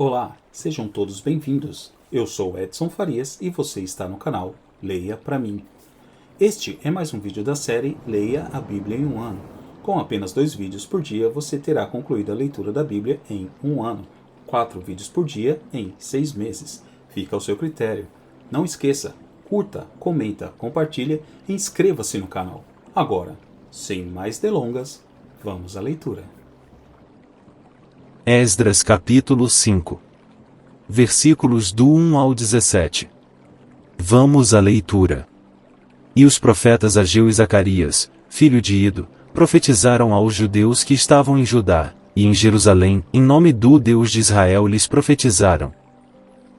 Olá, sejam todos bem-vindos. Eu sou Edson Farias e você está no canal Leia Pra Mim. Este é mais um vídeo da série Leia a Bíblia em um ano. Com apenas 2 vídeos por dia, você terá concluído a leitura da Bíblia em um ano. 4 vídeos por dia em 6 meses. Fica ao seu critério. Não esqueça, curta, comenta, compartilha e inscreva-se no canal. Agora, sem mais delongas, vamos à leitura. Esdras capítulo 5. Versículos do 1 ao 17. Vamos à leitura. E os profetas Ageu e Zacarias, filho de Ido, profetizaram aos judeus que estavam em Judá, e em Jerusalém, em nome do Deus de Israel lhes profetizaram.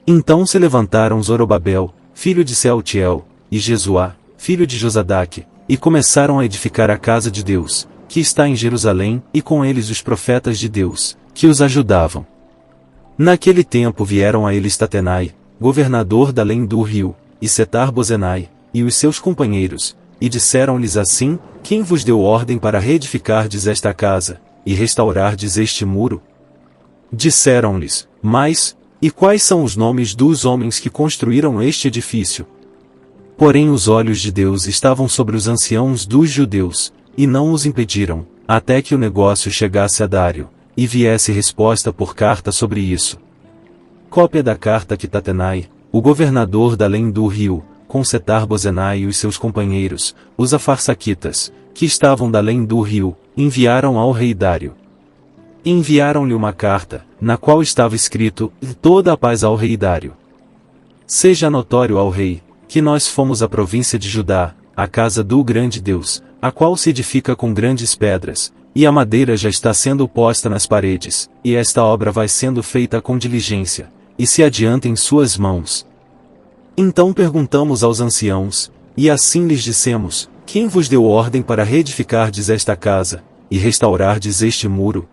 Então se levantaram Zorobabel, filho de Sealtiel, e Jesuá, filho de Josadaque, e começaram a edificar a casa de Deus, que está em Jerusalém, e com eles os profetas de Deus, que os ajudavam. Naquele tempo vieram a eles Tatenai, governador da além do rio, e Setar-Bozenai, e os seus companheiros, e disseram-lhes assim: Quem vos deu ordem para reedificardes esta casa, e restaurardes este muro? Disseram-lhes: Mas, e quais são os nomes dos homens que construíram este edifício? Porém os olhos de Deus estavam sobre os anciãos dos judeus, e não os impediram, até que o negócio chegasse a Dário, e viesse resposta por carta sobre isso. Cópia da carta que Tatenai, o governador da além do rio, com Setar-Bozenai e os seus companheiros, os afarsaquitas, que estavam da além do rio, enviaram ao rei Dário. Enviaram-lhe uma carta, na qual estava escrito: Toda a paz ao rei Dário. Seja notório ao rei, que nós fomos a província de Judá, a casa do grande Deus, a qual se edifica com grandes pedras, e a madeira já está sendo posta nas paredes, e esta obra vai sendo feita com diligência, e se adianta em suas mãos. Então perguntamos aos anciãos, e assim lhes dissemos: Quem vos deu ordem para reedificardes esta casa, e restaurardes este muro?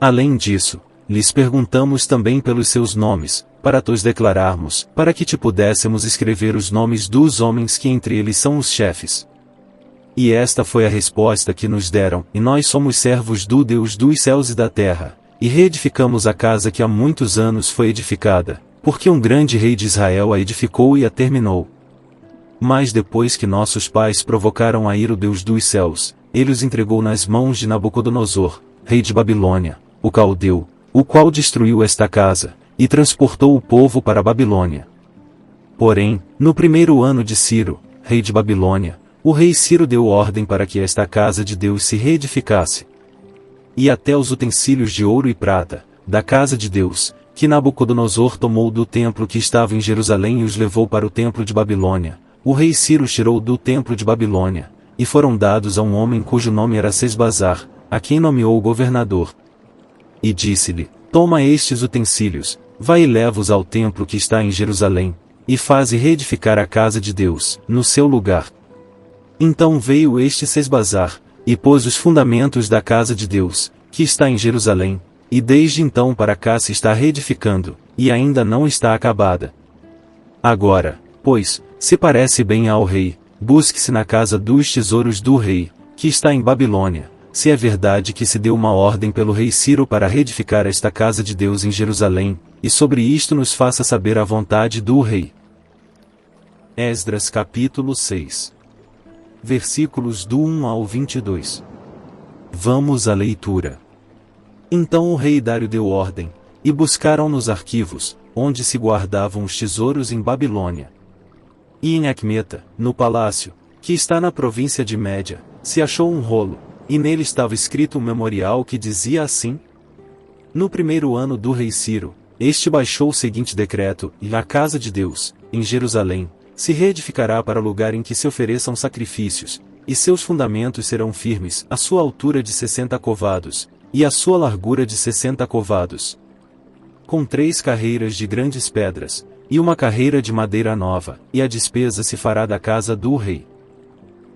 Além disso, lhes perguntamos também pelos seus nomes, para tos declararmos, para que te pudéssemos escrever os nomes dos homens que entre eles são os chefes. E esta foi a resposta que nos deram: E nós somos servos do Deus dos céus e da terra, e reedificamos a casa que há muitos anos foi edificada, porque um grande rei de Israel a edificou e a terminou. Mas depois que nossos pais provocaram a ira o Deus dos céus, ele os entregou nas mãos de Nabucodonosor, rei de Babilônia, o caldeu, o qual destruiu esta casa, e transportou o povo para a Babilônia. Porém, no primeiro ano de Ciro, rei de Babilônia, o rei Ciro deu ordem para que esta casa de Deus se reedificasse. E até os utensílios de ouro e prata, da casa de Deus, que Nabucodonosor tomou do templo que estava em Jerusalém e os levou para o templo de Babilônia, o rei Ciro tirou do templo de Babilônia, e foram dados a um homem cujo nome era Sesbazar, a quem nomeou o governador. E disse-lhe: Toma estes utensílios, vai e leva-os ao templo que está em Jerusalém, e faze reedificar a casa de Deus, no seu lugar. Então veio este Sesbazar, e pôs os fundamentos da casa de Deus, que está em Jerusalém, e desde então para cá se está reedificando, e ainda não está acabada. Agora, pois, se parece bem ao rei, busque-se na casa dos tesouros do rei, que está em Babilônia, se é verdade que se deu uma ordem pelo rei Ciro para reedificar esta casa de Deus em Jerusalém, e sobre isto nos faça saber a vontade do rei. Esdras capítulo 6. Versículos do 1 ao 22. Vamos à leitura. Então o rei Dário deu ordem, e buscaram nos arquivos, onde se guardavam os tesouros em Babilônia. E em Acmeta, no palácio, que está na província de Média, se achou um rolo, e nele estava escrito um memorial que dizia assim: No primeiro ano do rei Ciro, este baixou o seguinte decreto: E a casa de Deus, em Jerusalém, se reedificará para lugar em que se ofereçam sacrifícios, e seus fundamentos serão firmes, a sua altura de 60 covados, e a sua largura de 60 covados. Com 3 carreiras de grandes pedras, e uma carreira de madeira nova, e a despesa se fará da casa do rei.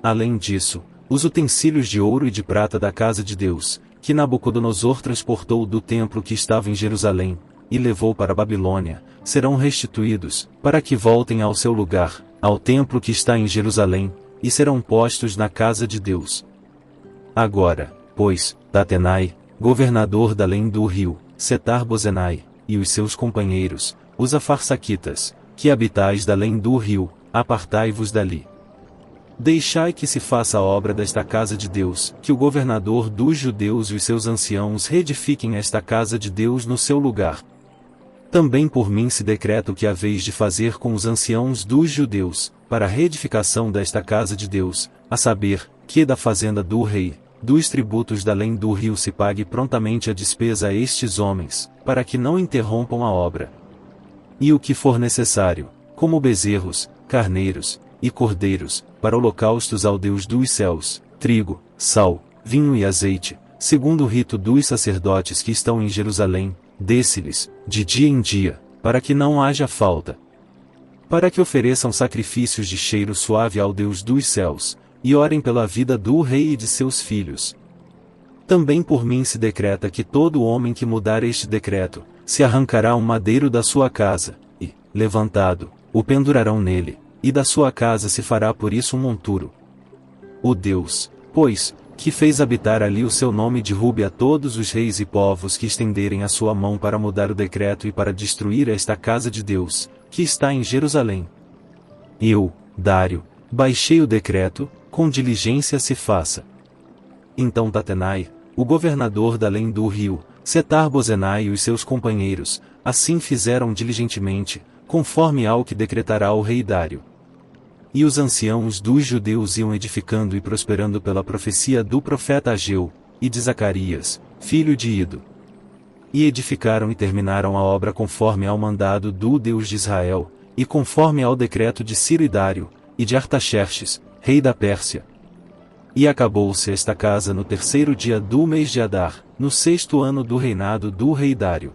Além disso, os utensílios de ouro e de prata da casa de Deus, que Nabucodonosor transportou do templo que estava em Jerusalém, e levou para a Babilônia, serão restituídos, para que voltem ao seu lugar, ao templo que está em Jerusalém, e serão postos na casa de Deus. Agora, pois, Tatenai, governador da além do rio, Setar-Bozenai, e os seus companheiros, os afarsaquitas, que habitais da além do rio, apartai-vos dali. Deixai que se faça a obra desta casa de Deus, que o governador dos judeus e os seus anciãos reedifiquem esta casa de Deus no seu lugar. Também por mim se decreta o que haveis de fazer com os anciãos dos judeus, para a reedificação desta casa de Deus, a saber, que da fazenda do rei, dos tributos da além do rio se pague prontamente a despesa a estes homens, para que não interrompam a obra. E o que for necessário, como bezerros, carneiros, e cordeiros, para holocaustos ao Deus dos céus, trigo, sal, vinho e azeite, segundo o rito dos sacerdotes que estão em Jerusalém, desse-lhes, de dia em dia, para que não haja falta. Para que ofereçam sacrifícios de cheiro suave ao Deus dos céus, e orem pela vida do rei e de seus filhos. Também por mim se decreta que todo homem que mudar este decreto, se arrancará um madeiro da sua casa, e, levantado, o pendurarão nele, e da sua casa se fará por isso um monturo. O Deus, pois, que fez habitar ali o seu nome derrube a todos os reis e povos que estenderem a sua mão para mudar o decreto e para destruir esta casa de Deus, que está em Jerusalém. Eu, Dário, baixei o decreto, com diligência se faça. Então Tatenai, o governador da além do rio, Setar-Bozenai e os seus companheiros, assim fizeram diligentemente, conforme ao que decretará o rei Dário. E os anciãos dos judeus iam edificando e prosperando pela profecia do profeta Ageu, e de Zacarias, filho de Ido. E edificaram e terminaram a obra conforme ao mandado do Deus de Israel, e conforme ao decreto de Ciro e Dário, e de Artaxerxes, rei da Pérsia. E acabou-se esta casa no 3º dia do mês de Adar, no 6º ano do reinado do rei Dário.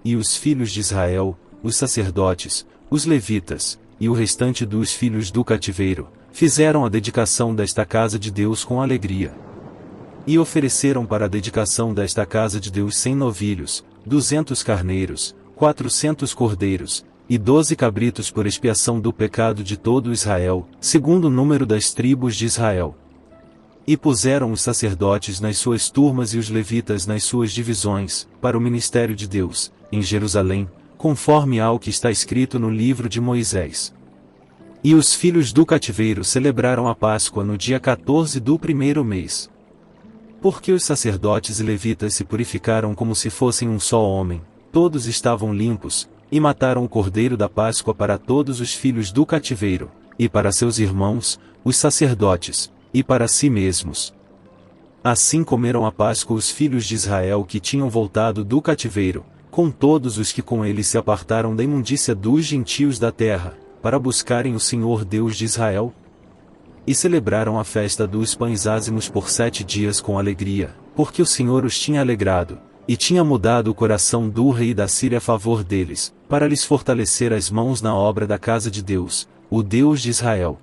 E os filhos de Israel, os sacerdotes, os levitas, e o restante dos filhos do cativeiro, fizeram a dedicação desta casa de Deus com alegria. E ofereceram para a dedicação desta casa de Deus 100 novilhos, 200 carneiros, 400 cordeiros, e 12 cabritos por expiação do pecado de todo Israel, segundo o número das tribos de Israel. E puseram os sacerdotes nas suas turmas e os levitas nas suas divisões, para o ministério de Deus, em Jerusalém, conforme ao que está escrito no livro de Moisés. E os filhos do cativeiro celebraram a Páscoa no dia 14 do 1º mês. Porque os sacerdotes e levitas se purificaram como se fossem um só homem, todos estavam limpos, e mataram o cordeiro da Páscoa para todos os filhos do cativeiro, e para seus irmãos, os sacerdotes, e para si mesmos. Assim comeram a Páscoa os filhos de Israel que tinham voltado do cativeiro, com todos os que com ele se apartaram da imundícia dos gentios da terra, para buscarem o Senhor Deus de Israel. E celebraram a festa dos pães ázimos por 7 dias com alegria, porque o Senhor os tinha alegrado, e tinha mudado o coração do rei da Síria a favor deles, para lhes fortalecer as mãos na obra da casa de Deus, o Deus de Israel.